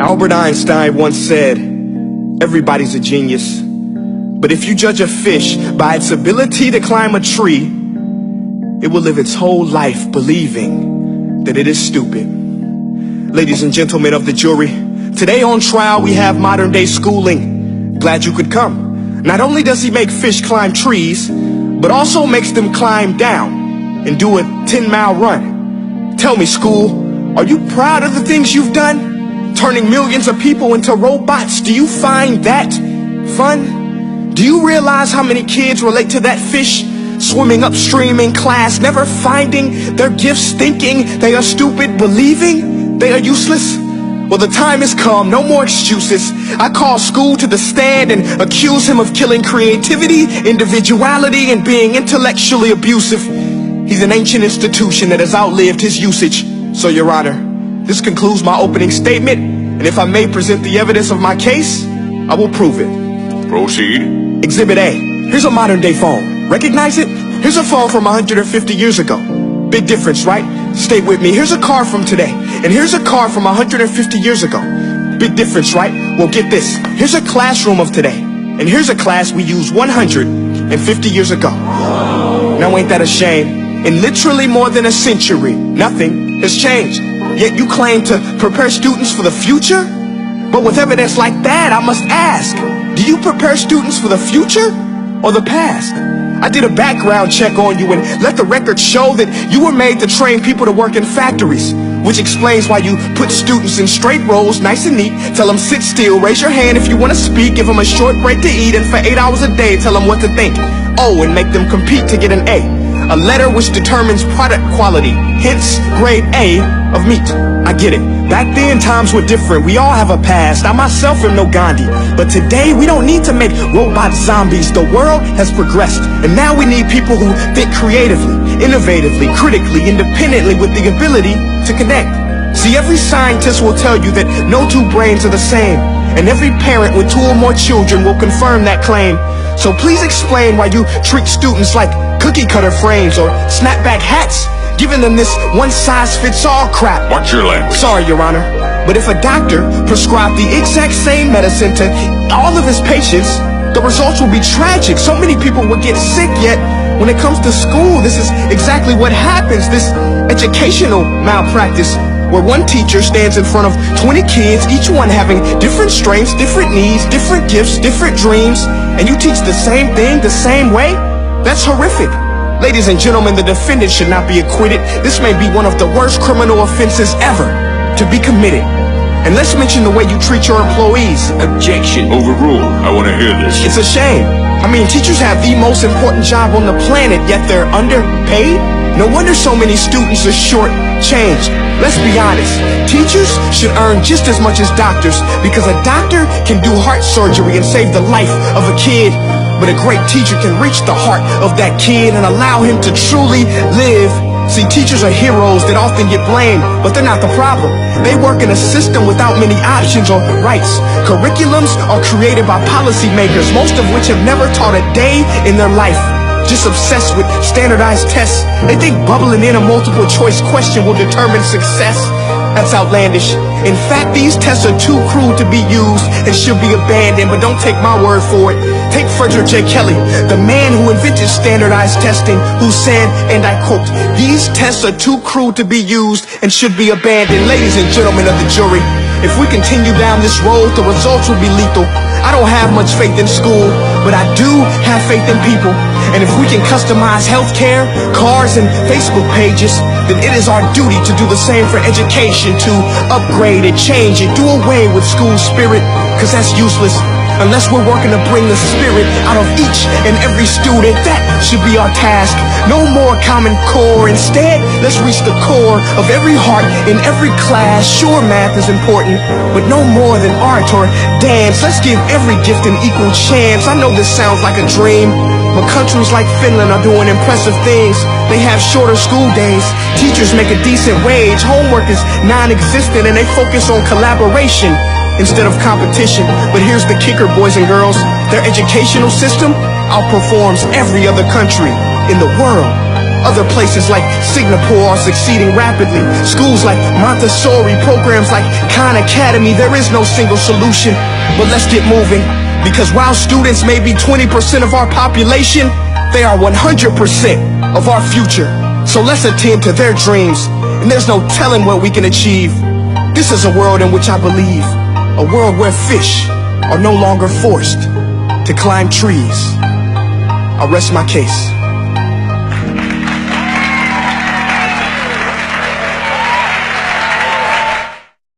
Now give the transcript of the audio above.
Albert Einstein once said, everybody's a genius, but if you judge a fish by its ability to climb a tree, it will live its whole life believing that it is stupid. Ladies and gentlemen of the jury, today on trial we have modern day schooling. Glad you could come. Not only does he make fish climb trees, but also makes them climb down and do a 10-mile run. Tell me, school, are you proud of the things you've done? Turning millions of people into robots, do you find that fun? Do you realize how many kids relate to that fish swimming upstream in class, never finding their gifts, thinking they are stupid, believing they are useless? Well, the time has come, no more excuses. I call school to the stand and accuse him of killing creativity, individuality, and being intellectually abusive. He's an ancient institution that has outlived his usage. So, Your Honor, this concludes my opening statement, and if I may present the evidence of my case, I will prove it. Proceed. Exhibit A. Here's a modern day phone. Recognize it? Here's a phone from 150 years ago. Big difference, right? Stay with me. Here's a car from today, and here's a car from 150 years ago. Big difference, right? Well, get this. Here's a classroom of today, and here's a class we used 150 years ago. Now, ain't that a shame? In literally more than a century, nothing has changed. Yet you claim to prepare students for the future? But with evidence like that, I must ask, do you prepare students for the future or the past? I did a background check on you and let the record show that you were made to train people to work in factories, which explains why you put students in straight rows, nice and neat, tell them sit still, raise your hand if you want to speak, give them a short break to eat, and for 8 hours a day, tell them what to think. Oh, and make them compete to get an A letter which determines product quality, hence grade A of meat. I get it. Back then, times were different. We all have a past. I myself am no Gandhi. But today, we don't need to make robot zombies. The world has progressed. And now we need people who think creatively, innovatively, critically, independently, with the ability to connect. See, every scientist will tell you that no two brains are the same. And every parent with 2 or more children will confirm that claim. So please explain why you treat students like cookie cutter frames or snapback hats, giving them this one-size-fits-all crap. Watch your language. Sorry, Your Honor, but if a doctor prescribed the exact same medicine to all of his patients, the results will be tragic. So many people will get sick, yet when it comes to school, this is exactly what happens. This educational malpractice, where one teacher stands in front of 20 kids, each one having different strengths, different needs, different gifts, different dreams, and you teach the same thing the same way? That's horrific. Ladies and gentlemen, the defendant should not be acquitted. This may be one of the worst criminal offenses ever to be committed. And let's mention the way you treat your employees. Objection. Overruled. I want to hear this. It's a shame. I mean, teachers have the most important job on the planet, yet they're underpaid? No wonder so many students are short-changed. Let's be honest. Teachers should earn just as much as doctors, because a doctor can do heart surgery and save the life of a kid. But a great teacher can reach the heart of that kid and allow him to truly live. See, teachers are heroes that often get blamed, but they're not the problem. They work in a system without many options or rights. Curriculums are created by policymakers, most of which have never taught a day in their life. Just obsessed with standardized tests. They think bubbling in a multiple choice question will determine success. That's outlandish. In fact, these tests are too cruel to be used and should be abandoned, but don't take my word for it. Take Frederick J. Kelly, the man who invented standardized testing, who said, and I quote, "These tests are too cruel to be used and should be abandoned." Ladies and gentlemen of the jury, if we continue down this road, the results will be lethal. I don't have much faith in school, but I do have faith in people. And if we can customize healthcare, cars, and Facebook pages, then it is our duty to do the same for education, to upgrade it, change it, do away with school spirit, because that's useless. Unless we're working to bring the spirit out of each and every student, that should be our task. No more Common Core. Instead, let's reach the core of every heart in every class. Sure, math is important, but no more than art or dance. Let's give every gift an equal chance. I know this sounds like a dream, but countries like Finland are doing impressive things. They have shorter school days. Teachers make a decent wage. Homework is non-existent, and they focus on collaboration instead of competition. But here's the kicker, boys and girls. Their educational system outperforms every other country in the world. Other places like Singapore are succeeding rapidly. Schools like Montessori, programs like Khan Academy. There is no single solution, but let's get moving. Because while students may be 20% of our population, they are 100% of our future. So let's attend to their dreams, and there's no telling what we can achieve. This is a world in which I believe, a world where fish are no longer forced to climb trees. I rest my case.